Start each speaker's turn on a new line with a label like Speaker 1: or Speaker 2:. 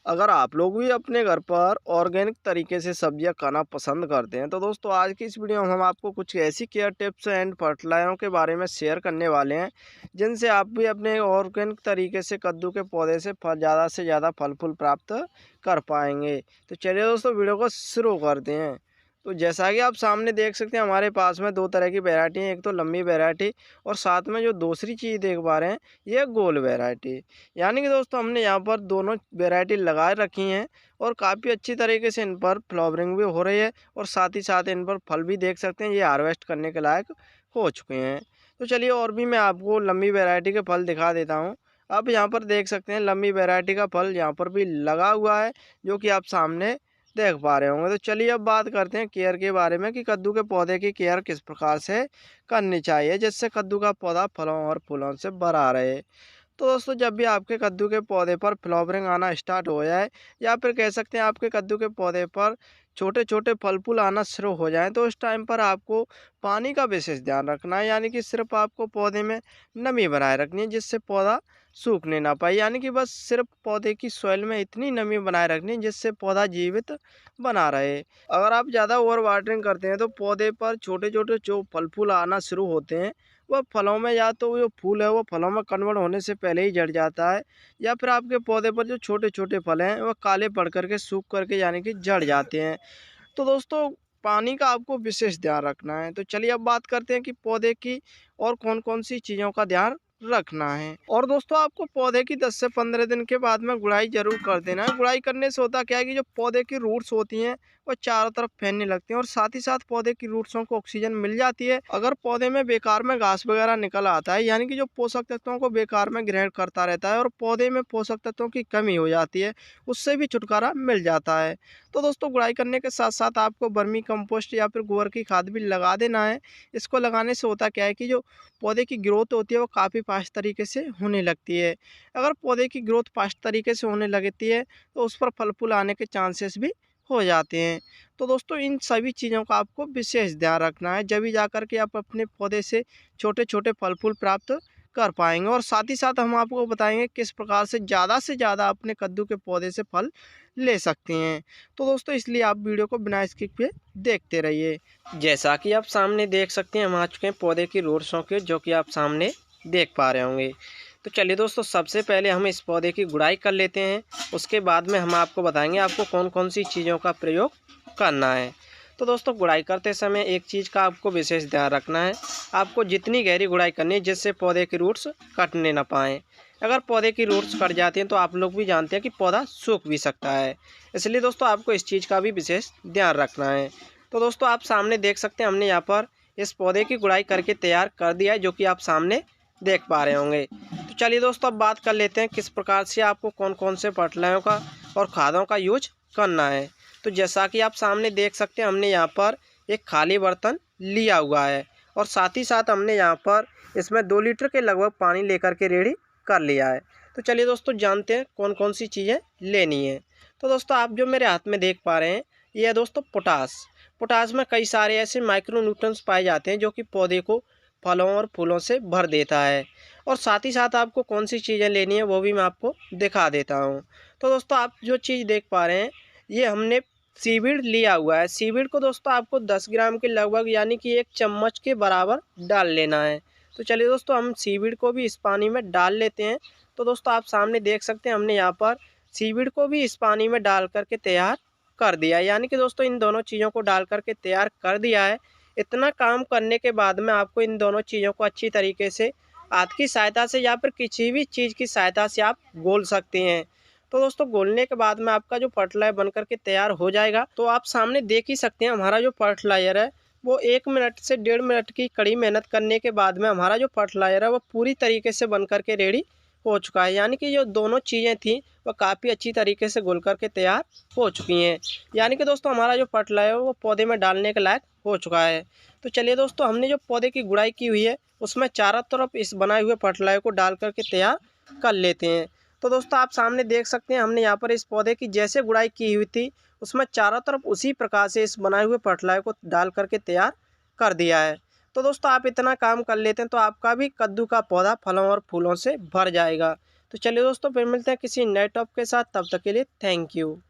Speaker 1: अगर आप लोग भी अपने घर पर ऑर्गेनिक तरीके से सब्जियां खाना पसंद करते हैं तो दोस्तों आज की इस वीडियो में हम आपको कुछ ऐसी केयर टिप्स एंड फर्टिलाइजरों के बारे में शेयर करने वाले हैं जिनसे आप भी अपने ऑर्गेनिक तरीके से कद्दू के पौधे से ज़्यादा फल फूल प्राप्त कर पाएंगे। तो चलिए दोस्तों वीडियो को शुरू करते हैं। तो जैसा कि आप सामने देख सकते हैं हमारे पास में दो तरह की वैरायटी है, एक तो लंबी वैरायटी और साथ में जो दूसरी चीज़ देख पा रहे हैं ये गोल वैरायटी। यानी कि दोस्तों हमने यहाँ पर दोनों वैरायटी लगा रखी हैं और काफ़ी अच्छी तरीके से इन पर फ्लावरिंग भी हो रही है और साथ ही साथ इन पर फल भी देख सकते हैं, ये हार्वेस्ट करने के लायक हो चुके हैं। तो चलिए और भी मैं आपको लंबी वैरायटी के फल दिखा देता हूँ। अब यहाँ पर देख सकते हैं लंबी वैरायटी का फल यहाँ पर भी लगा हुआ है जो कि आप सामने देख पा रहे होंगे। तो चलिए अब बात करते हैं केयर के बारे में कि कद्दू के पौधे की केयर किस प्रकार से करनी चाहिए जिससे कद्दू का पौधा फलों और फूलों से भरा रहे। तो दोस्तों जब भी आपके कद्दू के पौधे पर फ्लावरिंग आना स्टार्ट हो जाए या फिर कह सकते हैं आपके कद्दू के पौधे पर छोटे छोटे फल फूल आना शुरू हो जाएं तो उस टाइम पर आपको पानी का विशेष ध्यान रखना है। यानी कि सिर्फ आपको पौधे में नमी बनाए रखनी है जिससे पौधा सूखने ना पाए। यानी कि बस सिर्फ पौधे की सॉइल में इतनी नमी बनाए रखनी है जिससे पौधा जीवित बना रहे। अगर आप ज़्यादा ओवर वाटरिंग करते हैं तो पौधे पर छोटे छोटे जो फल फूल आना शुरू होते हैं वह फलों में या तो जो फूल है वो फलों में कन्वर्ट होने से पहले ही झड़ जाता है या फिर आपके पौधे पर जो छोटे छोटे फल हैं वह काले पड़ करके सूख करके यानी कि झड़ जाते हैं। तो दोस्तों पानी का आपको विशेष ध्यान रखना है। तो चलिए अब बात करते हैं कि पौधे की और कौन कौन सी चीज़ों का ध्यान रखना है। और दोस्तों आपको पौधे की 10 से 15 दिन के बाद में गुड़ाई जरूर कर देना है। गुड़ाई करने से होता क्या है कि जो पौधे की रूट्स होती हैं वो चारों तरफ फैलने लगती हैं और साथ ही साथ पौधे की रूट्सों को ऑक्सीजन मिल जाती है। अगर पौधे में बेकार में घास वगैरह निकल आता है यानी कि जो पोषक तत्वों को बेकार में ग्रहण करता रहता है और पौधे में पोषक तत्वों की कमी हो जाती है, उससे भी छुटकारा मिल जाता है। तो दोस्तों गुड़ाई करने के साथ साथ आपको वर्मी कंपोस्ट या फिर गोबर की खाद भी लगा देना है। इसको लगाने से होता क्या है कि जो पौधे की ग्रोथ होती है वो काफ़ी फास्ट तरीके से होने लगती है। अगर पौधे की ग्रोथ फास्ट तरीके से होने लगती है तो उस पर फल फूल आने के चांसेस भी हो जाते हैं। तो दोस्तों इन सभी चीज़ों का आपको विशेष ध्यान रखना है, जब भी जाकर के आप अपने पौधे से छोटे छोटे फल फूल प्राप्त कर पाएंगे। और साथ ही साथ हम आपको बताएंगे किस प्रकार से ज़्यादा अपने कद्दू के पौधे से फल ले सकते हैं। तो दोस्तों इसलिए आप वीडियो को बिना स्किप के देखते रहिए। जैसा कि आप सामने देख सकते हैं हम आ चुके हैं पौधे की रूट्सों के, जो कि आप सामने देख पा रहे होंगे। तो चलिए दोस्तों सबसे पहले हम इस पौधे की गुड़ाई कर लेते हैं, उसके बाद में हम आपको बताएंगे आपको कौन कौन सी चीज़ों का प्रयोग करना है। तो दोस्तों गुड़ाई करते समय एक चीज़ का आपको विशेष ध्यान रखना है, आपको जितनी गहरी गुड़ाई करनी है जिससे पौधे की रूट्स कटने ना पाएँ। अगर पौधे की रूट्स कट जाती हैं तो आप लोग भी जानते हैं कि पौधा सूख भी सकता है, इसलिए दोस्तों आपको इस चीज़ का भी विशेष ध्यान रखना है। तो दोस्तों आप सामने देख सकते हैं हमने यहाँ पर इस पौधे की गुड़ाई करके तैयार कर दिया है, जो कि आप सामने देख पा रहे होंगे। तो चलिए दोस्तों अब बात कर लेते हैं किस प्रकार से आपको कौन कौन से फर्टिलाइजरों का और खादों का यूज करना है। तो जैसा कि आप सामने देख सकते हैं हमने यहाँ पर एक खाली बर्तन लिया हुआ है और साथ ही साथ हमने यहाँ पर इसमें 2 लीटर के लगभग पानी लेकर के रेडी कर लिया है। तो चलिए दोस्तों जानते हैं कौन कौन सी चीज़ें लेनी है। तो दोस्तों आप जो मेरे हाथ में देख पा रहे हैं ये है दोस्तों पोटास। पोटास में कई सारे ऐसे माइक्रो न्यूट्रंस पाए जाते हैं जो कि पौधे को फलों और फूलों से भर देता है। और साथ ही साथ आपको कौन सी चीज़ें लेनी है वो भी मैं आपको दिखा देता हूँ। तो दोस्तों आप जो चीज़ देख पा रहे हैं ये हमने सीवीड लिया हुआ है। सीवीड को दोस्तों आपको 10 ग्राम के लगभग यानी कि 1 चम्मच के बराबर डाल लेना है। तो चलिए दोस्तों हम सीवीड को भी इस पानी में डाल लेते हैं। तो दोस्तों आप सामने देख सकते हैं हमने यहाँ पर सीवीड को भी इस पानी में डाल करके तैयार कर दिया है। यानी कि दोस्तों इन दोनों चीज़ों को डाल करके तैयार कर दिया है। इतना काम करने के बाद में आपको इन दोनों चीज़ों को अच्छी तरीके से हाथ की सहायता से या फिर किसी भी चीज़ की सहायता से आप घोल सकते हैं। तो दोस्तों घोलने के बाद में आपका जो फर्टिलाइजर बन करके तैयार हो जाएगा। तो आप सामने देख ही सकते हैं हमारा जो फर्टिलाइजर है वो 1 मिनट से 1.5 मिनट की कड़ी मेहनत करने के बाद में हमारा जो फर्टिलाइजर है वो पूरी तरीके से बन करके रेडी हो चुका है। यानी कि जो दोनों चीज़ें थी वह काफ़ी अच्छी तरीके से घुल करके तैयार हो चुकी हैं। यानी कि दोस्तों हमारा जो फर्टिलाइजर है वो पौधे में डालने के लायक हो चुका है। तो चलिए दोस्तों हमने जो पौधे की गुड़ाई की हुई है उसमें चारों तरफ इस बनाए हुए फर्टिलाइजर को डाल करके तैयार कर लेते हैं। तो दोस्तों आप सामने देख सकते हैं हमने यहाँ पर इस पौधे की जैसे गुड़ाई की हुई थी उसमें चारों तरफ उसी प्रकार से इस बनाए हुए फर्टिलाइजर को डाल करके तैयार कर दिया है। तो दोस्तों आप इतना काम कर लेते हैं तो आपका भी कद्दू का पौधा फलों और फूलों से भर जाएगा। तो चलिए दोस्तों, फिर मिलते हैं किसी नए टॉपिक के साथ, तब तक के लिए थैंक यू।